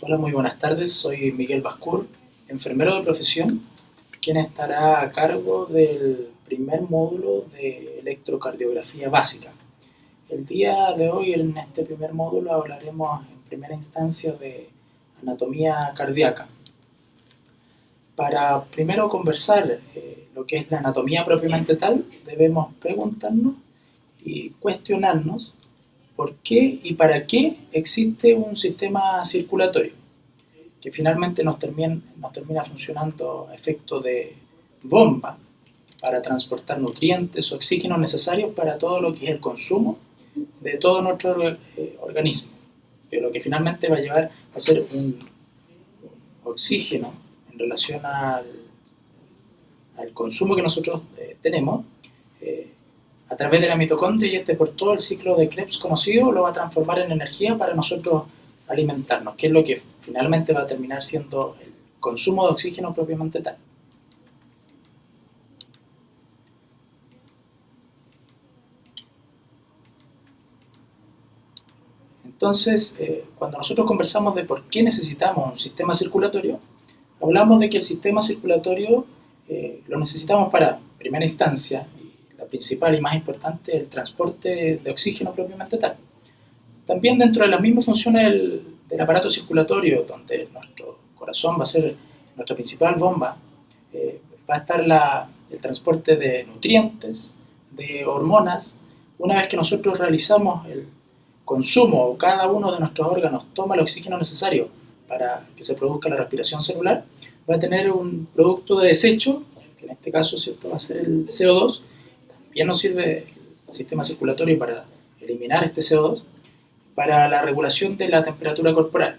Hola, muy buenas tardes. Soy Miguel Bascur, enfermero de profesión, quien estará a cargo del primer módulo de electrocardiografía básica. El día de hoy, en este primer módulo, hablaremos en primera instancia de anatomía cardíaca. Para primero conversar lo que es la anatomía propiamente tal, debemos preguntarnos y cuestionarnos por qué y para qué existe un sistema circulatorio, que finalmente nos termina funcionando a efecto de bomba para transportar nutrientes o oxígeno necesarios para todo lo que es el consumo de todo nuestro organismo, pero lo que finalmente va a llevar a ser un oxígeno en relación al consumo que nosotros tenemos a través de la mitocondria, y por todo el ciclo de Krebs conocido lo va a transformar en energía para nosotros alimentarnos, que es lo que finalmente va a terminar siendo el consumo de oxígeno propiamente tal. Entonces, cuando nosotros conversamos de por qué necesitamos un sistema circulatorio, hablamos de que el sistema circulatorio lo necesitamos para, en primera instancia, y la principal y más importante, el transporte de oxígeno propiamente tal. También dentro de las mismas funciones del aparato circulatorio, donde nuestro corazón va a ser nuestra principal bomba, va a estar el transporte de nutrientes, de hormonas. Una vez que nosotros realizamos el consumo o cada uno de nuestros órganos toma el oxígeno necesario para que se produzca la respiración celular, va a tener un producto de desecho, que en este caso, ¿cierto?, va a ser el CO2. También nos sirve el sistema circulatorio para eliminar este CO2, para la regulación de la temperatura corporal,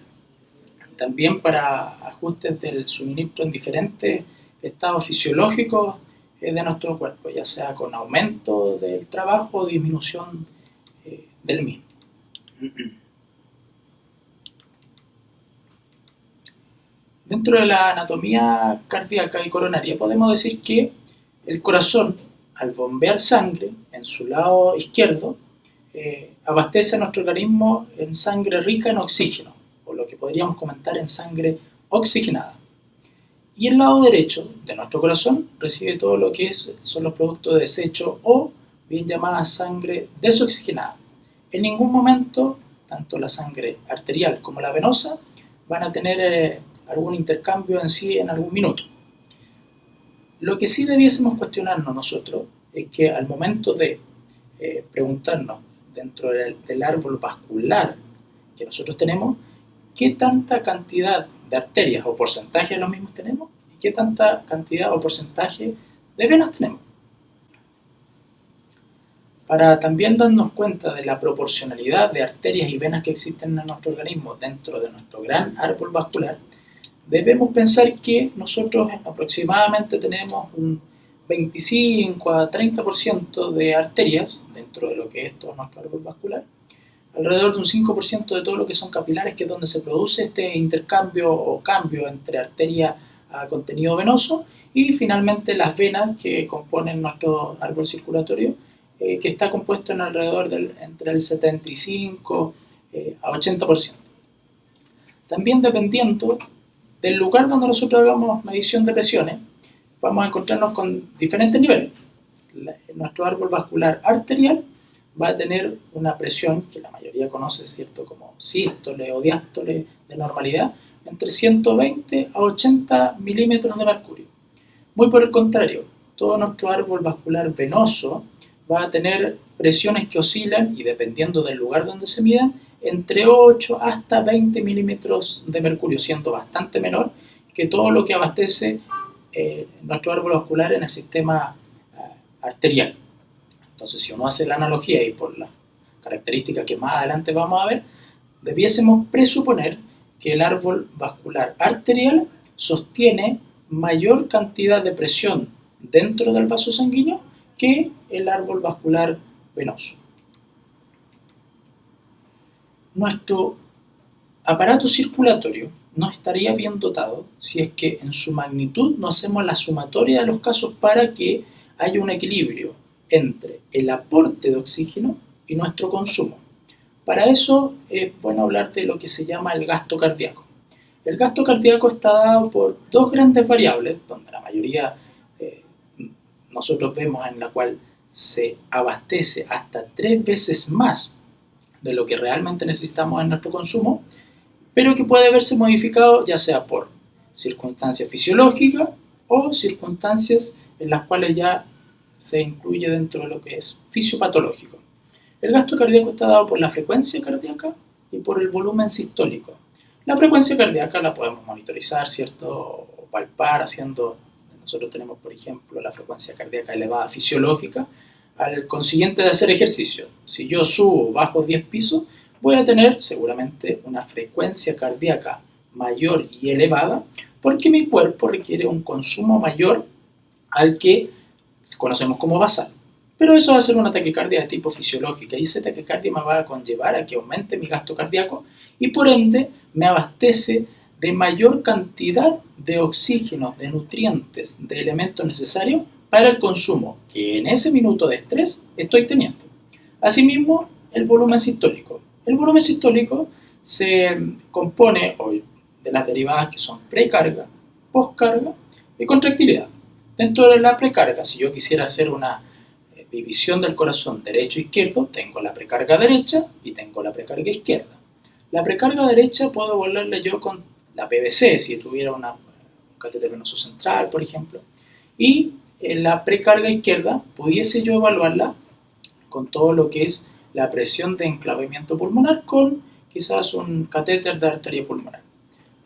también para ajustes del suministro en diferentes estados fisiológicos de nuestro cuerpo, ya sea con aumento del trabajo o disminución del mismo. Dentro de la anatomía cardíaca y coronaria podemos decir que el corazón, al bombear sangre en su lado izquierdo, abastece a nuestro organismo en sangre rica en oxígeno, o lo que podríamos comentar en sangre oxigenada. Y el lado derecho de nuestro corazón recibe todo lo que son los productos de desecho, o bien llamada sangre desoxigenada. En ningún momento, tanto la sangre arterial como la venosa van a tener algún intercambio en sí en algún minuto. Lo que sí debiésemos cuestionarnos nosotros es que al momento de preguntarnos dentro del árbol vascular que nosotros tenemos, qué tanta cantidad de arterias o porcentaje de los mismos tenemos y qué tanta cantidad o porcentaje de venas tenemos. Para también darnos cuenta de la proporcionalidad de arterias y venas que existen en nuestro organismo dentro de nuestro gran árbol vascular, debemos pensar que nosotros aproximadamente tenemos un 25 a 30% de arterias dentro de lo que es todo nuestro árbol vascular, alrededor de un 5% de todo lo que son capilares, que es donde se produce este intercambio o cambio entre arteria a contenido venoso, y finalmente las venas que componen nuestro árbol circulatorio, que está compuesto en alrededor entre el 75 a 80%. También dependiendo del lugar donde nosotros hagamos medición de presiones, vamos a encontrarnos con diferentes niveles. Nuestro árbol vascular arterial va a tener una presión que la mayoría conoce, ¿cierto?, como sístole o diástole de normalidad, entre 120 a 80 milímetros de mercurio. Muy por el contrario, todo nuestro árbol vascular venoso va a tener presiones que oscilan, y dependiendo del lugar donde se midan, entre 8 hasta 20 milímetros de mercurio, siendo bastante menor que todo lo que abastece nuestro árbol vascular en el sistema arterial. Entonces, si uno hace la analogía, y por las características que más adelante vamos a ver, debiésemos presuponer que el árbol vascular arterial sostiene mayor cantidad de presión dentro del vaso sanguíneo que el árbol vascular venoso. Nuestro aparato circulatorio no estaría bien dotado si es que en su magnitud no hacemos la sumatoria de los casos para que haya un equilibrio entre el aporte de oxígeno y nuestro consumo. Para eso es bueno hablar de lo que se llama el gasto cardíaco. El gasto cardíaco está dado por dos grandes variables, donde la mayoría nosotros vemos en la cual se abastece hasta 3 veces más de lo que realmente necesitamos en nuestro consumo, pero que puede verse modificado ya sea por circunstancias fisiológicas o circunstancias en las cuales ya se incluye dentro de lo que es fisiopatológico. El gasto cardíaco está dado por la frecuencia cardíaca y por el volumen sistólico. La frecuencia cardíaca la podemos monitorizar, ¿cierto? O palpar haciendo, nosotros tenemos por ejemplo la frecuencia cardíaca elevada fisiológica, al consiguiente de hacer ejercicio. Si yo subo, bajo 10 pisos, voy a tener seguramente una frecuencia cardíaca mayor y elevada porque mi cuerpo requiere un consumo mayor al que conocemos como basal. Pero eso va a ser una taquicardia de tipo fisiológica y esa taquicardia me va a conllevar a que aumente mi gasto cardíaco y por ende me abastece de mayor cantidad de oxígeno, de nutrientes, de elementos necesarios para el consumo que en ese minuto de estrés estoy teniendo. Asimismo, el volumen sistólico. El volumen sistólico se compone hoy de las derivadas que son precarga, poscarga y contractilidad. Dentro de la precarga, si yo quisiera hacer una división del corazón derecho-izquierdo, tengo la precarga derecha y tengo la precarga izquierda. La precarga derecha puedo volverla yo con la PVC, si tuviera un catéter venoso central, por ejemplo, y en la precarga izquierda pudiese yo evaluarla con todo lo que es la presión de enclavamiento pulmonar con quizás un catéter de arteria pulmonar.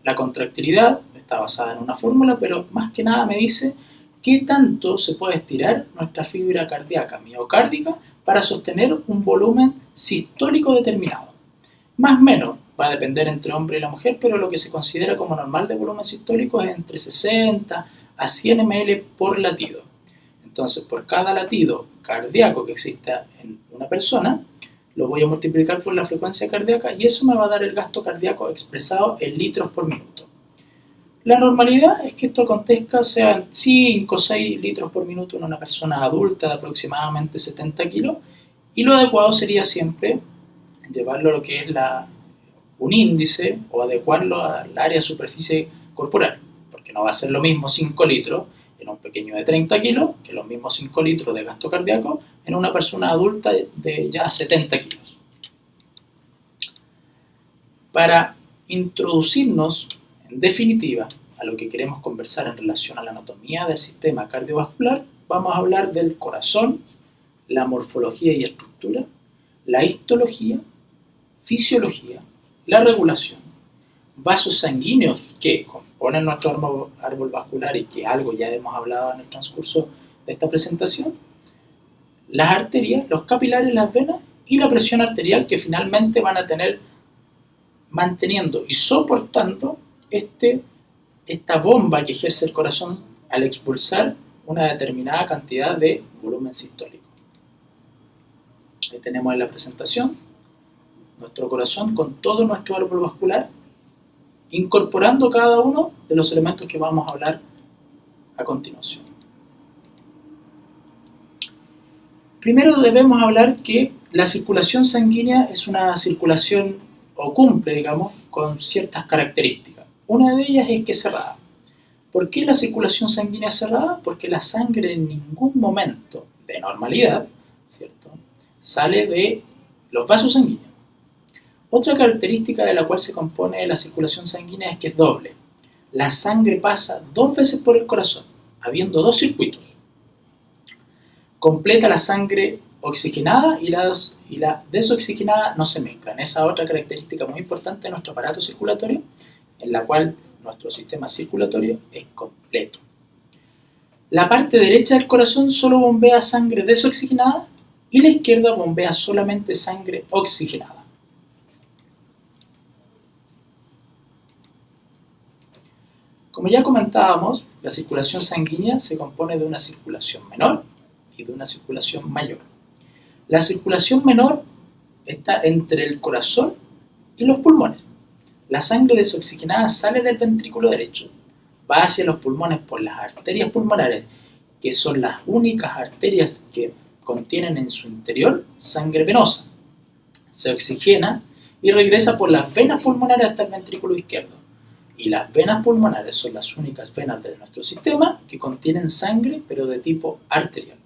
La contractilidad está basada en una fórmula, pero más que nada me dice qué tanto se puede estirar nuestra fibra cardíaca miocárdica para sostener un volumen sistólico determinado. Más o menos va a depender entre hombre y la mujer, pero lo que se considera como normal de volumen sistólico es entre 60 a 100 ml por latido. Entonces, por cada latido cardíaco que exista en una persona, lo voy a multiplicar por la frecuencia cardíaca y eso me va a dar el gasto cardíaco expresado en litros por minuto. La normalidad es que esto acontezca sean 5 o 6 litros por minuto en una persona adulta de aproximadamente 70 kilos y lo adecuado sería siempre llevarlo a lo que es un índice o adecuarlo al área de superficie corporal, porque no va a ser lo mismo 5 litros en un pequeño de 30 kilos que los mismos 5 litros de gasto cardíaco en una persona adulta de ya 70 kilos. Para introducirnos en definitiva a lo que queremos conversar en relación a la anatomía del sistema cardiovascular, vamos a hablar del corazón, la morfología y estructura, la histología, fisiología, la regulación, vasos sanguíneos que componen nuestro árbol vascular y que algo ya hemos hablado en el transcurso de esta presentación, las arterias, los capilares, las venas y la presión arterial que finalmente van a tener manteniendo y soportando esta bomba que ejerce el corazón al expulsar una determinada cantidad de volumen sistólico. Ahí tenemos en la presentación nuestro corazón con todo nuestro árbol vascular, incorporando cada uno de los elementos que vamos a hablar a continuación. Primero debemos hablar que la circulación sanguínea es una circulación o cumple, digamos, con ciertas características. Una de ellas es que es cerrada. ¿Por qué la circulación sanguínea es cerrada? Porque la sangre en ningún momento de normalidad, ¿cierto?, sale de los vasos sanguíneos. Otra característica de la cual se compone la circulación sanguínea es que es doble. La sangre pasa 2 veces por el corazón, habiendo 2 circuitos. Completa la sangre oxigenada y la desoxigenada no se mezclan. Esa es otra característica muy importante de nuestro aparato circulatorio, en la cual nuestro sistema circulatorio es completo. La parte derecha del corazón solo bombea sangre desoxigenada y la izquierda bombea solamente sangre oxigenada. Como ya comentábamos, la circulación sanguínea se compone de una circulación menor y de una circulación mayor. La circulación menor está entre el corazón y los pulmones. La sangre desoxigenada sale del ventrículo derecho, va hacia los pulmones por las arterias pulmonares, que son las únicas arterias que contienen en su interior sangre venosa. Se oxigena y regresa por las venas pulmonares hasta el ventrículo izquierdo. y las venas pulmonares son las únicas venas de nuestro sistema que contienen sangre, pero de tipo arterial.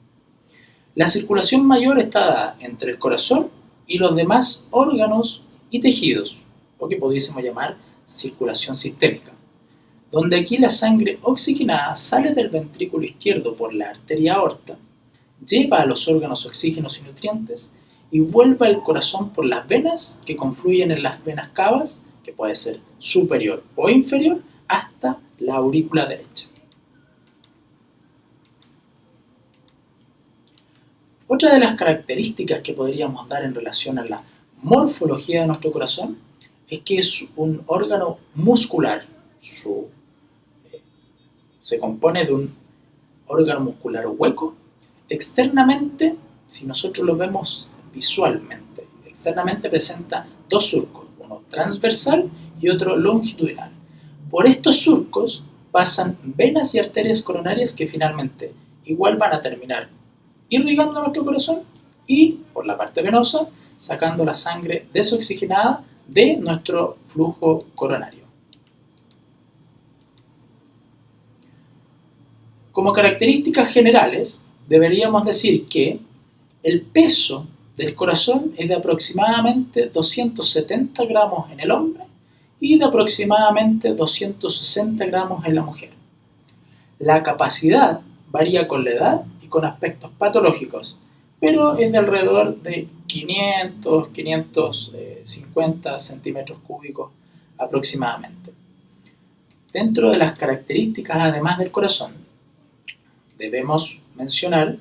La circulación mayor está dada entre el corazón y los demás órganos y tejidos, o que pudiésemos llamar circulación sistémica, donde aquí la sangre oxigenada sale del ventrículo izquierdo por la arteria aorta, lleva a los órganos oxígenos y nutrientes y vuelve al corazón por las venas que confluyen en las venas cavas, que puede ser superior o inferior, hasta la aurícula derecha. Otra de las características que podríamos dar en relación a la morfología de nuestro corazón es que es un órgano muscular. Se compone de un órgano muscular hueco. Externamente, si nosotros lo vemos visualmente, externamente presenta dos surcos, uno transversal y otro longitudinal. Por estos surcos pasan venas y arterias coronarias que finalmente igual van a terminar irrigando nuestro corazón y, por la parte venosa, sacando la sangre desoxigenada de nuestro flujo coronario. Como características generales, deberíamos decir que el peso del corazón es de aproximadamente 270 gramos en el hombre y de aproximadamente 260 gramos en la mujer. La capacidad varía con la edad y con aspectos patológicos, pero es de alrededor de 550 centímetros cúbicos aproximadamente. Dentro de las características, además del corazón, debemos mencionar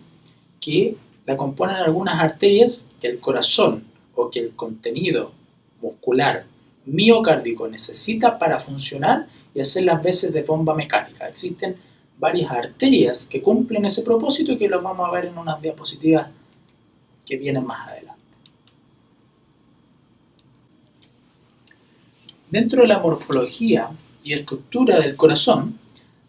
que la componen algunas arterias que el corazón o que el contenido muscular miocárdico necesita para funcionar y hacer las veces de bomba mecánica. Existen varias arterias que cumplen ese propósito y que los vamos a ver en unas diapositivas que vienen más adelante. Dentro de la morfología y estructura del corazón,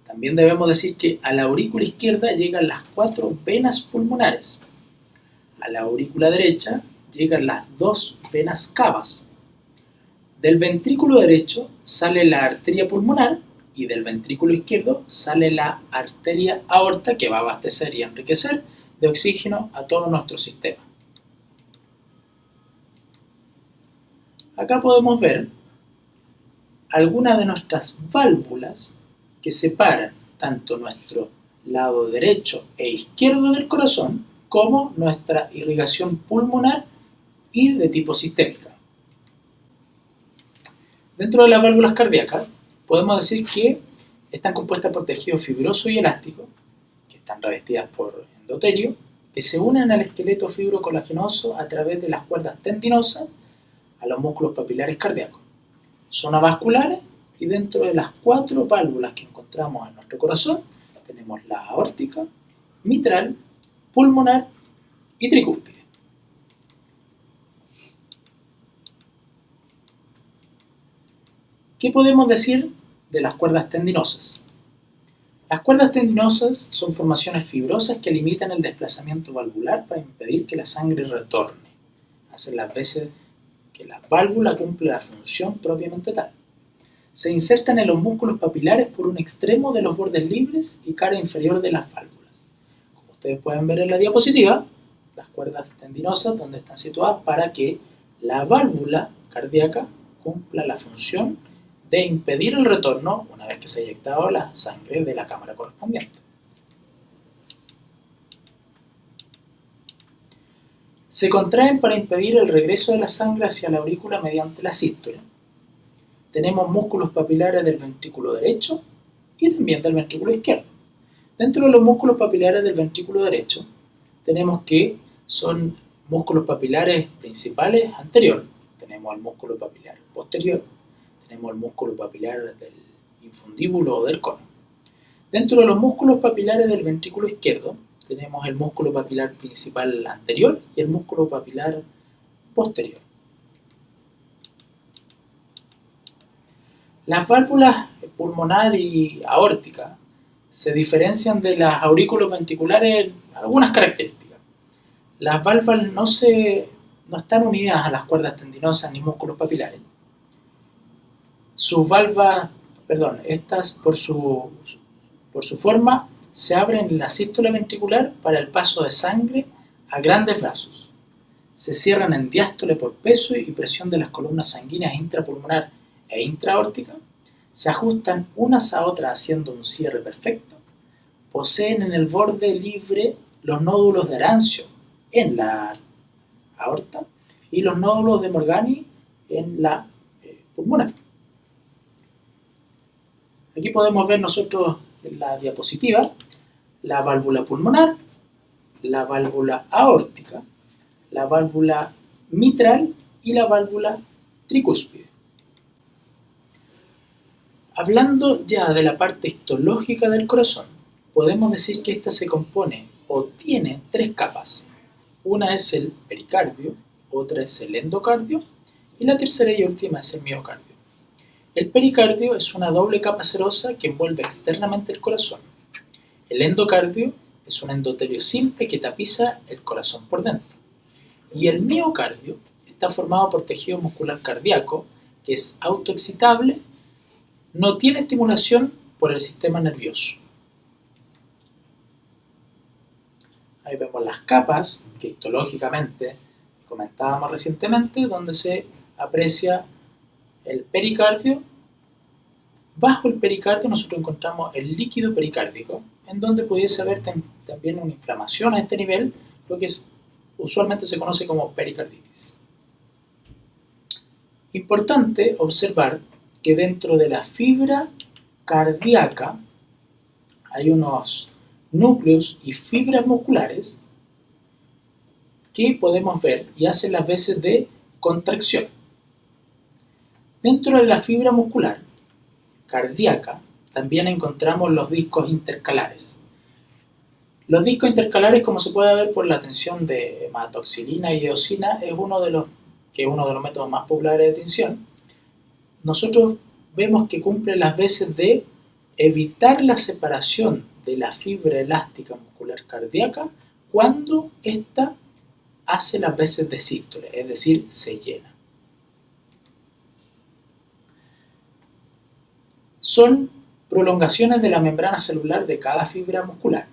también debemos decir que a la aurícula izquierda llegan las 4 venas pulmonares. A la aurícula derecha llegan las 2 venas cavas. Del ventrículo derecho sale la arteria pulmonar y del ventrículo izquierdo sale la arteria aorta que va a abastecer y enriquecer de oxígeno a todo nuestro sistema. Acá podemos ver algunas de nuestras válvulas que separan tanto nuestro lado derecho e izquierdo del corazón como nuestra irrigación pulmonar y de tipo sistémica. Dentro de las válvulas cardíacas podemos decir que están compuestas por tejido fibroso y elástico, que están revestidas por endotelio, que se unen al esqueleto fibrocolagenoso a través de las cuerdas tendinosas a los músculos papilares cardíacos. Son avasculares y dentro de las 4 válvulas que encontramos en nuestro corazón tenemos la aórtica, mitral, pulmonar y tricúspide. ¿Qué podemos decir de las cuerdas tendinosas? Las cuerdas tendinosas son formaciones fibrosas que limitan el desplazamiento valvular para impedir que la sangre retorne. Hacen las veces que la válvula cumple la función propiamente tal. Se insertan en los músculos papilares por un extremo de los bordes libres y cara inferior de las válvulas. Como ustedes pueden ver en la diapositiva, las cuerdas tendinosas donde están situadas para que la válvula cardíaca cumpla la función de impedir el retorno una vez que se ha eyectado la sangre de la cámara correspondiente. Se contraen para impedir el regreso de la sangre hacia la aurícula mediante la sístole. Tenemos músculos papilares del ventrículo derecho y también del ventrículo izquierdo. Dentro de los músculos papilares del ventrículo derecho tenemos que son músculos papilares principales anterior. Tenemos el músculo papilar posterior, tenemos el músculo papilar del infundíbulo o del cono. Dentro de los músculos papilares del ventrículo izquierdo tenemos el músculo papilar principal anterior y el músculo papilar posterior. Las válvulas pulmonar y aórtica se diferencian de las aurículos ventriculares en algunas características. Las válvulas no están unidas a las cuerdas tendinosas ni músculos papilares. Sus valvas Estas por su forma se abren en la sístole ventricular para el paso de sangre a grandes vasos. Se cierran en diástole por peso y presión de las columnas sanguíneas intrapulmonar e intraaórtica. Se ajustan unas a otras haciendo un cierre perfecto. Poseen en el borde libre los nódulos de Arancio en la aorta y los nódulos de Morgani en la pulmonar. Aquí podemos ver nosotros en la diapositiva la válvula pulmonar, la válvula aórtica, la válvula mitral y la válvula tricúspide. Hablando ya de la parte histológica del corazón, podemos decir que esta se compone o tiene tres capas. Una es el pericardio, otra es el endocardio y la tercera y última es el miocardio. El pericardio es una doble capa serosa que envuelve externamente el corazón. El endocardio es un endotelio simple que tapiza el corazón por dentro. Y el miocardio está formado por tejido muscular cardíaco que es autoexcitable, no tiene estimulación por el sistema nervioso. Ahí vemos las capas que histológicamente comentábamos recientemente, donde se aprecia el pericardio. Bajo el pericardio nosotros encontramos el líquido pericárdico, en donde pudiese haber también una inflamación a este nivel, lo que usualmente se conoce como pericarditis. Importante observar que dentro de la fibra cardíaca hay unos núcleos y fibras musculares que podemos ver y hacen las veces de contracción. Dentro de la fibra muscular cardíaca también encontramos los discos intercalares. Los discos intercalares, como se puede ver por la tensión de hematoxilina y eosina, es uno de los métodos más populares de tensión. Nosotros vemos que cumple las veces de evitar la separación de la fibra elástica muscular cardíaca cuando ésta hace las veces de sístole, es decir, se llena. Son prolongaciones de la membrana celular de cada fibra muscular.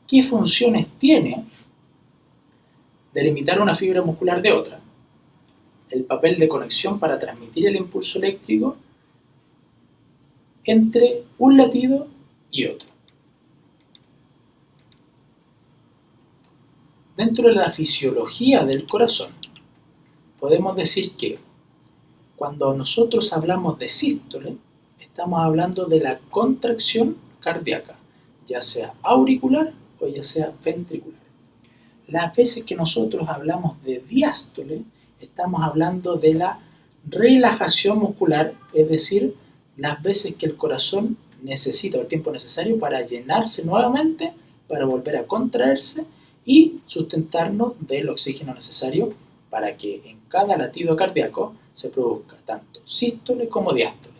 ¿Qué funciones tiene delimitar una fibra muscular de otra? El papel de conexión para transmitir el impulso eléctrico entre un latido y otro. Dentro de la fisiología del corazón, podemos decir que cuando nosotros hablamos de sístole, estamos hablando de la contracción cardíaca, ya sea auricular o ya sea ventricular. Las veces que nosotros hablamos de diástole, estamos hablando de la relajación muscular, es decir, las veces que el corazón necesita el tiempo necesario para llenarse nuevamente, para volver a contraerse y sustentarnos del oxígeno necesario para que en cada latido cardíaco se produzca tanto sístole como diástole.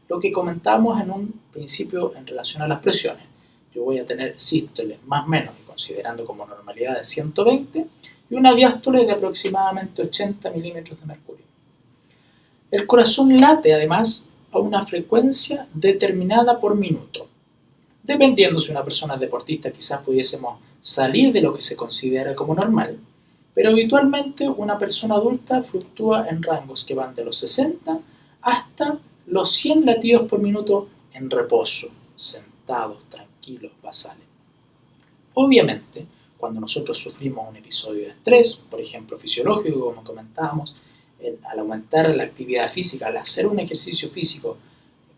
Lo que comentamos en un principio en relación a las presiones. Yo voy a tener sístole más o menos, considerando como normalidad de 120, y una diástole de aproximadamente 80 milímetros de mercurio. El corazón late además a una frecuencia determinada por minuto. Dependiendo si una persona es deportista, quizás pudiésemos salir de lo que se considera como normal, pero habitualmente una persona adulta fluctúa en rangos que van de los 60 hasta los 100 latidos por minuto en reposo, sentados, tranquilos, basales. Obviamente, cuando nosotros sufrimos un episodio de estrés, por ejemplo fisiológico, como comentábamos, al aumentar la actividad física, al hacer un ejercicio físico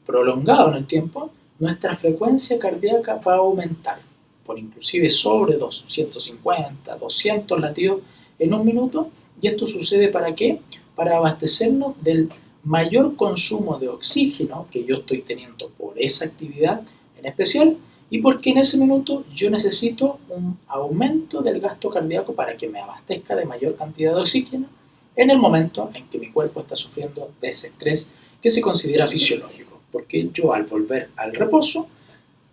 prolongado en el tiempo, nuestra frecuencia cardíaca va a aumentar por inclusive sobre 150, 200 latidos en un minuto. ¿Y esto sucede para qué? Para abastecernos del mayor consumo de oxígeno que yo estoy teniendo por esa actividad en especial, y porque en ese minuto yo necesito un aumento del gasto cardíaco para que me abastezca de mayor cantidad de oxígeno en el momento en que mi cuerpo está sufriendo de ese estrés que se considera fisiológico, porque yo al volver al reposo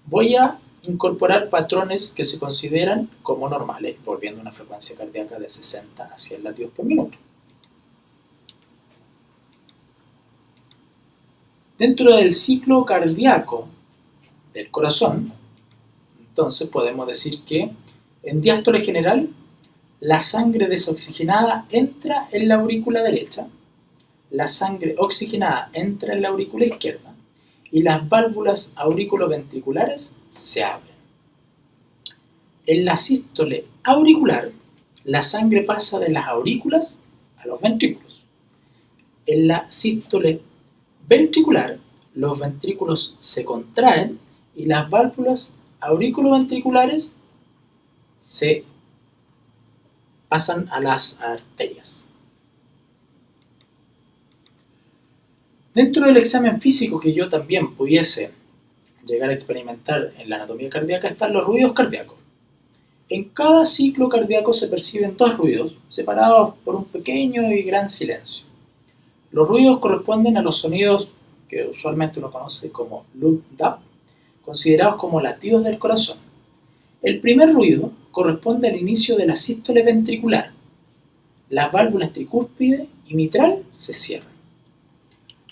voy a incorporar patrones que se consideran como normales, volviendo a una frecuencia cardíaca de 60 a 100 latidos por minuto. Dentro del ciclo cardíaco del corazón, entonces podemos decir que en diástole general la sangre desoxigenada entra en la aurícula derecha, la sangre oxigenada entra en la aurícula izquierda y las válvulas aurículo-ventriculares se abren. En la sístole auricular, la sangre pasa de las aurículas a los ventrículos. En la sístole ventricular, los ventrículos se contraen y las válvulas aurículo-ventriculares se pasan a las arterias. Dentro del examen físico que yo también pudiese llegar a experimentar en la anatomía cardíaca están los ruidos cardíacos. En cada ciclo cardíaco se perciben dos ruidos, separados por un pequeño y gran silencio. Los ruidos corresponden a los sonidos que usualmente uno conoce como Lub-Dub, considerados como latidos del corazón. El primer ruido corresponde al inicio de la sístole ventricular. Las válvulas tricúspide y mitral se cierran.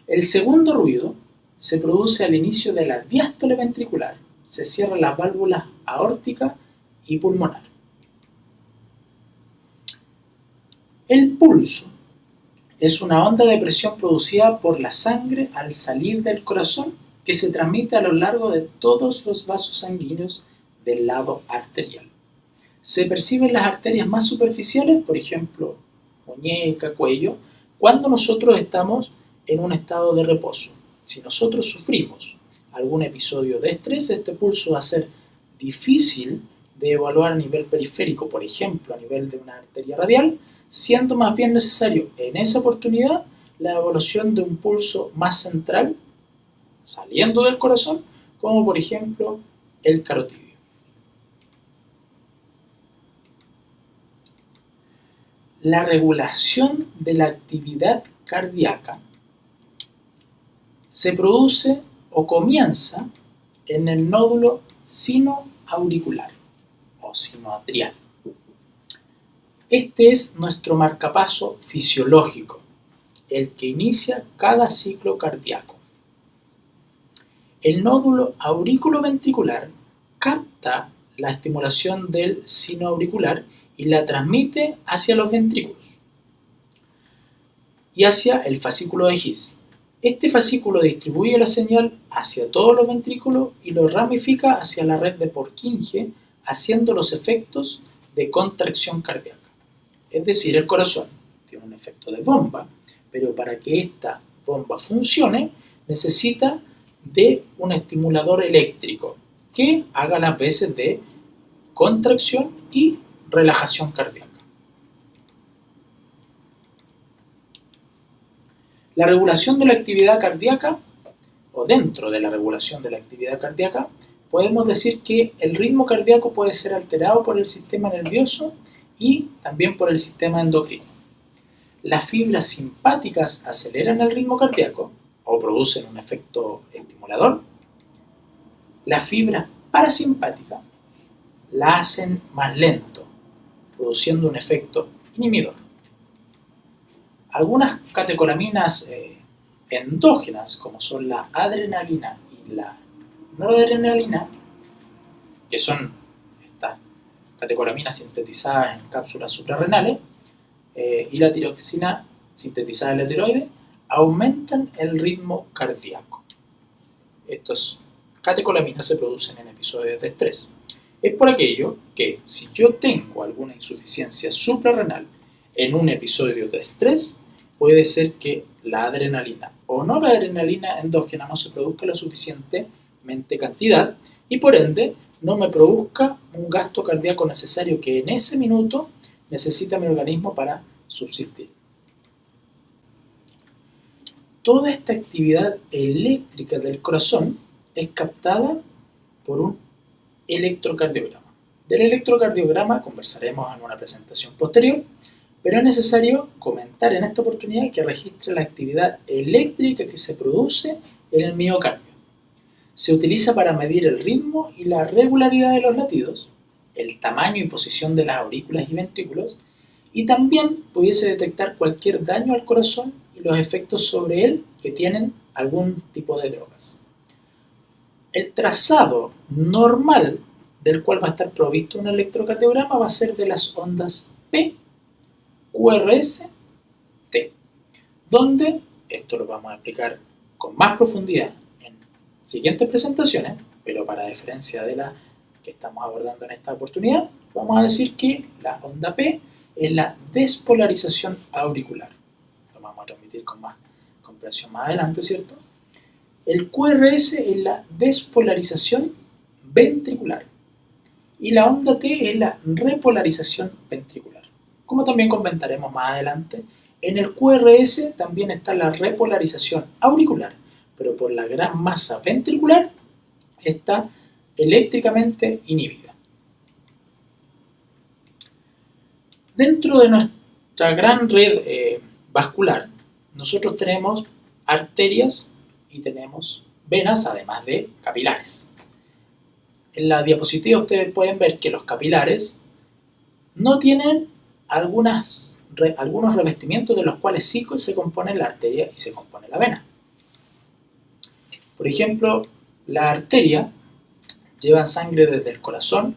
El segundo ruido se produce al inicio de la diástole ventricular. Se cierran las válvulas aórtica y pulmonar. El pulso es una onda de presión producida por la sangre al salir del corazón que se transmite a lo largo de todos los vasos sanguíneos del lado arterial. Se perciben las arterias más superficiales, por ejemplo, muñeca, cuello, cuando nosotros estamos en un estado de reposo. Si nosotros sufrimos algún episodio de estrés, este pulso va a ser difícil de evaluar a nivel periférico, por ejemplo, a nivel de una arteria radial, siendo más bien necesario en esa oportunidad la evaluación de un pulso más central, saliendo del corazón, como por ejemplo el carotidio. La regulación de la actividad cardíaca se produce o comienza en el nódulo sinoauricular o sinoatrial. Este es nuestro marcapaso fisiológico, el que inicia cada ciclo cardíaco. El nódulo aurículo-ventricular capta la estimulación del sinoauricular y la transmite hacia los ventrículos y hacia el fascículo de His. Este fascículo distribuye la señal hacia todos los ventrículos y lo ramifica hacia la red de Purkinje, haciendo los efectos de contracción cardíaca. Es decir, el corazón tiene un efecto de bomba, pero para que esta bomba funcione necesita de un estimulador eléctrico que haga las veces de contracción y relajación cardíaca. La regulación de la actividad cardíaca, o dentro de la regulación de la actividad cardíaca, podemos decir que el ritmo cardíaco puede ser alterado por el sistema nervioso y también por el sistema endocrino. Las fibras simpáticas aceleran el ritmo cardíaco o producen un efecto estimulador. Las fibras parasimpáticas la hacen más lento, produciendo un efecto inhibidor. Algunas catecolaminas endógenas, como son la adrenalina y la noradrenalina, que son estas catecolaminas sintetizadas en cápsulas suprarrenales, y la tiroxina sintetizada en la tiroides, aumentan el ritmo cardíaco. Estas catecolaminas se producen en episodios de estrés. Es por aquello que si yo tengo alguna insuficiencia suprarrenal en un episodio de estrés, puede ser que la adrenalina o noradrenalina endógena no se produzca la suficientemente cantidad y por ende no me produzca un gasto cardíaco necesario que en ese minuto necesita mi organismo para subsistir. Toda esta actividad eléctrica del corazón es captada por un electrocardiograma. Del electrocardiograma conversaremos en una presentación posterior, pero es necesario comentar en esta oportunidad que registra la actividad eléctrica que se produce en el miocardio. Se utiliza para medir el ritmo y la regularidad de los latidos, el tamaño y posición de las aurículas y ventrículos, y también pudiese detectar cualquier daño al corazón y los efectos sobre él que tienen algún tipo de drogas. El trazado normal del cual va a estar provisto un electrocardiograma va a ser de las ondas P, QRS, T, donde, esto lo vamos a explicar con más profundidad en siguientes presentaciones, pero para diferencia de la que estamos abordando en esta oportunidad, vamos a decir que la onda P es la despolarización auricular. Lo vamos a transmitir con más comprensión más adelante, ¿cierto? El QRS es la despolarización ventricular y la onda T es la repolarización ventricular. Como también comentaremos más adelante, en el QRS también está la repolarización auricular, pero por la gran masa ventricular está eléctricamente inhibida. Dentro de nuestra gran red vascular, nosotros tenemos arterias y tenemos venas, además de capilares. En la diapositiva ustedes pueden ver que los capilares no tienen algunos revestimientos de los cuales sí se compone la arteria y se compone la vena. Por ejemplo, la arteria lleva sangre desde el corazón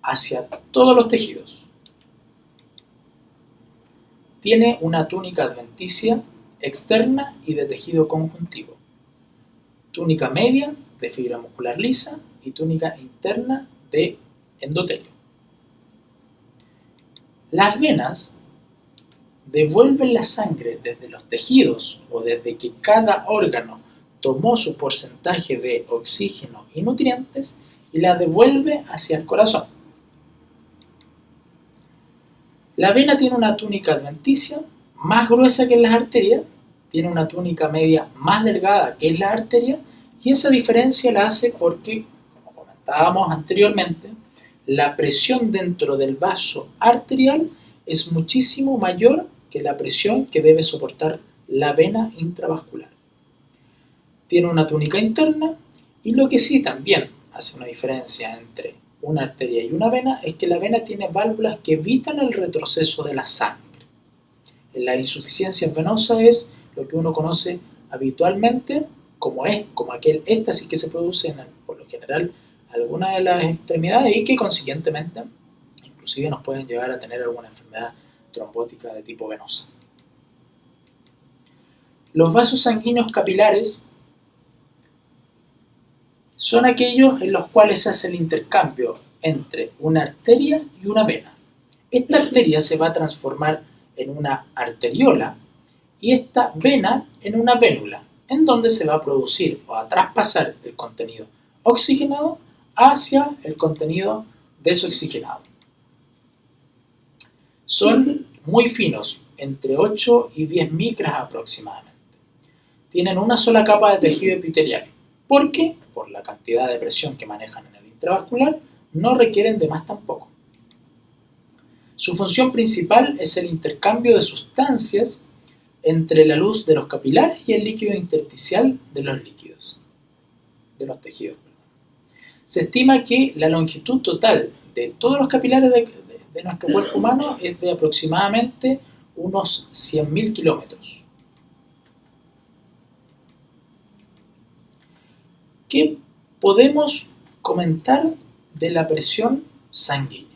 hacia todos los tejidos. Tiene una túnica adventicia externa y de tejido conjuntivo, túnica media de fibra muscular lisa y túnica interna de endotelio. Las venas devuelven la sangre desde los tejidos o desde que cada órgano tomó su porcentaje de oxígeno y nutrientes y la devuelve hacia el corazón. La vena tiene una túnica adventicia más gruesa que las arterias, tiene una túnica media más delgada que la arteria, y esa diferencia la hace porque, como comentábamos anteriormente, la presión dentro del vaso arterial es muchísimo mayor que la presión que debe soportar la vena intravascular. Tiene una túnica interna, y lo que sí también hace una diferencia entre una arteria y una vena es que la vena tiene válvulas que evitan el retroceso de la sangre. En la insuficiencia venosa es lo que uno conoce habitualmente como aquel éxtasis que se produce por lo general alguna de las extremidades y que consiguientemente inclusive nos pueden llevar a tener alguna enfermedad trombótica de tipo venosa. Los vasos sanguíneos capilares son aquellos en los cuales se hace el intercambio entre una arteria y una vena. Esta arteria se va a transformar en una arteriola y esta vena en una vénula, en donde se va a producir o a traspasar el contenido oxigenado hacia el contenido desoxigenado. Son muy finos, entre 8 y 10 micras aproximadamente. Tienen una sola capa de tejido epitelial, porque, por la cantidad de presión que manejan en el intravascular, no requieren de más tampoco. Su función principal es el intercambio de sustancias entre la luz de los capilares y el líquido intersticial de los tejidos. Se estima que la longitud total de todos los capilares de nuestro cuerpo humano es de aproximadamente unos 100.000 kilómetros. ¿Qué podemos comentar de la presión sanguínea?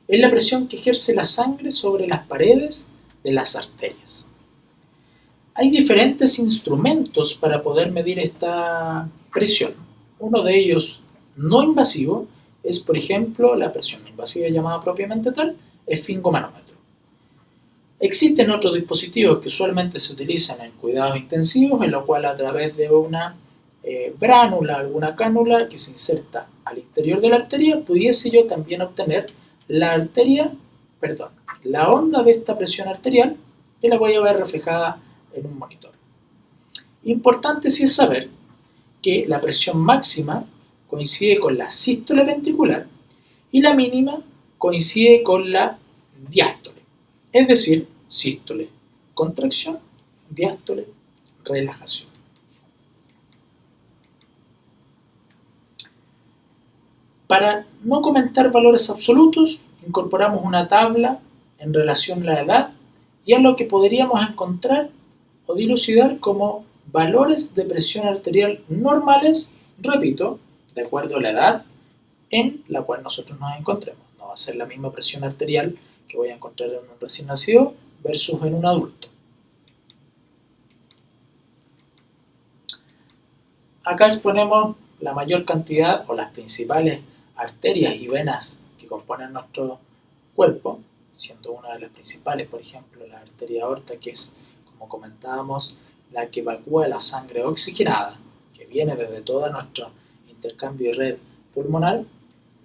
Es la presión que ejerce la sangre sobre las paredes de las arterias. Hay diferentes instrumentos para poder medir esta presión. Uno de ellos, no invasivo, es por ejemplo la presión invasiva llamada propiamente tal, esfingomanómetro. Existen otros dispositivos que usualmente se utilizan en cuidados intensivos, en lo cual a través de una bránula, alguna cánula que se inserta al interior de la arteria, pudiese yo también obtener la onda de esta presión arterial, que la voy a ver reflejada en un monitor. Importante sí es saber que la presión máxima coincide con la sístole ventricular y la mínima coincide con la diástole, es decir, sístole, contracción, diástole, relajación. Para no comentar valores absolutos, incorporamos una tabla en relación a la edad y a lo que podríamos encontrar o dilucidar como valores de presión arterial normales, repito, de acuerdo a la edad en la cual nosotros nos encontremos. No va a ser la misma presión arterial que voy a encontrar en un recién nacido versus en un adulto. Acá exponemos la mayor cantidad o las principales arterias y venas que componen nuestro cuerpo, siendo una de las principales, por ejemplo, la arteria aorta, que es, como comentábamos, la que evacúa la sangre oxigenada, que viene desde todo nuestro intercambio y red pulmonar,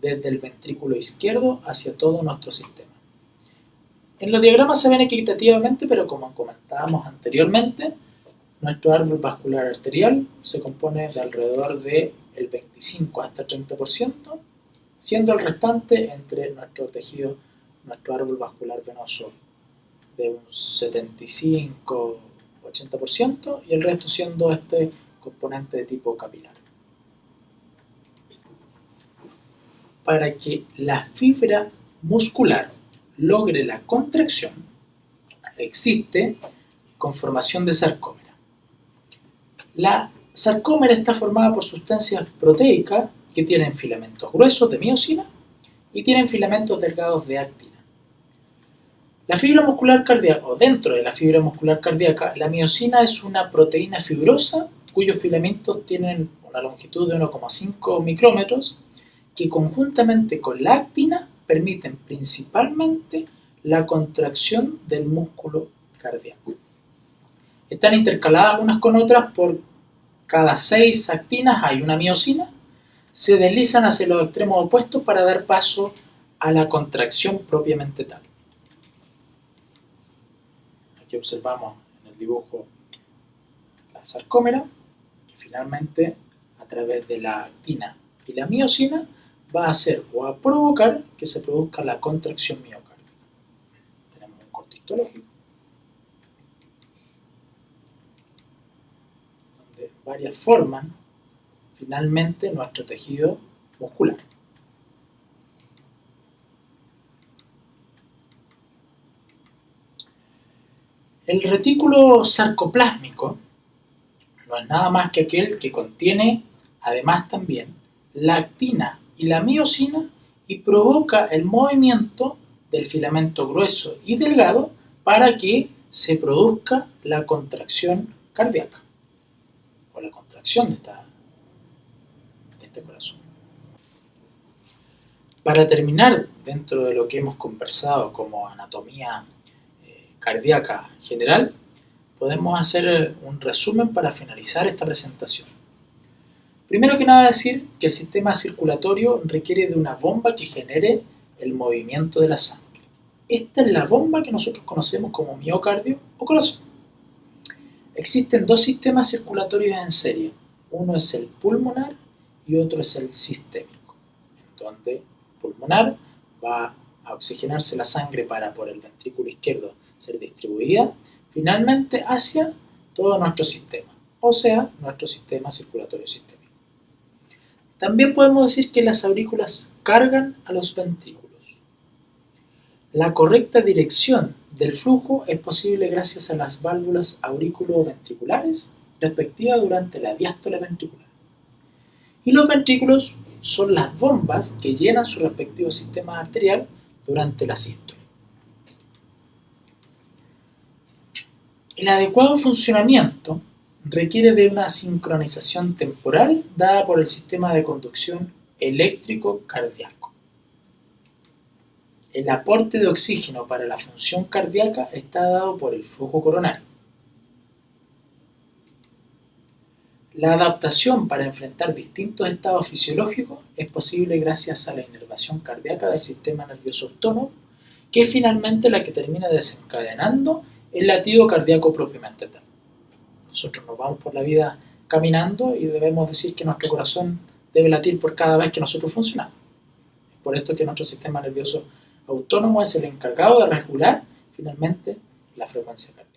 desde el ventrículo izquierdo hacia todo nuestro sistema. En los diagramas se ven equitativamente, pero como comentábamos anteriormente, nuestro árbol vascular arterial se compone de alrededor del 25 hasta 30%, siendo el restante entre nuestro tejido, nuestro árbol vascular venoso de un 75-80% y el resto siendo este componente de tipo capilar. Para que la fibra muscular logre la contracción, existe conformación de sarcómera. La sarcómera está formada por sustancias proteicas que tienen filamentos gruesos de miosina y tienen filamentos delgados de actina. La fibra muscular cardíaca, o dentro de la fibra muscular cardíaca, la miosina es una proteína fibrosa cuyos filamentos tienen una longitud de 1,5 micrómetros que conjuntamente con la actina permiten principalmente la contracción del músculo cardíaco. Están intercaladas unas con otras, por cada 6 actinas hay una miosina, se deslizan hacia los extremos opuestos para dar paso a la contracción propiamente tal. Aquí observamos en el dibujo la sarcómera, que finalmente a través de la actina y la miosina va a hacer o a provocar que se produzca la contracción miocárdica. Tenemos un corte histológico donde varias forman finalmente nuestro tejido muscular. El retículo sarcoplásmico no es nada más que aquel que contiene además también la actina y la miosina y provoca el movimiento del filamento grueso y delgado para que se produzca la contracción cardíaca o la contracción de este corazón. Para terminar, dentro de lo que hemos conversado como anatomía cardíaca general, podemos hacer un resumen para finalizar esta presentación. Primero que nada decir que el sistema circulatorio requiere de una bomba que genere el movimiento de la sangre. Esta es la bomba que nosotros conocemos como miocardio o corazón. Existen dos sistemas circulatorios en serie. Uno es el pulmonar y otro es el sistémico, en donde el pulmonar va a oxigenarse la sangre para por el ventrículo izquierdo ser distribuida finalmente hacia todo nuestro sistema, o sea, nuestro sistema circulatorio sistémico. También podemos decir que las aurículas cargan a los ventrículos. La correcta dirección del flujo es posible gracias a las válvulas auriculoventriculares respectivas durante la diástole ventricular. Y los ventrículos son las bombas que llenan su respectivo sistema arterial durante la sístole. El adecuado funcionamiento requiere de una sincronización temporal dada por el sistema de conducción eléctrico cardíaco. El aporte de oxígeno para la función cardíaca está dado por el flujo coronario. La adaptación para enfrentar distintos estados fisiológicos es posible gracias a la inervación cardíaca del sistema nervioso autónomo, que es finalmente la que termina desencadenando el latido cardíaco propiamente tal. Nosotros nos vamos por la vida caminando y debemos decir que nuestro corazón debe latir por cada vez que nosotros funcionamos. Es por esto que nuestro sistema nervioso autónomo es el encargado de regular finalmente la frecuencia cardíaca.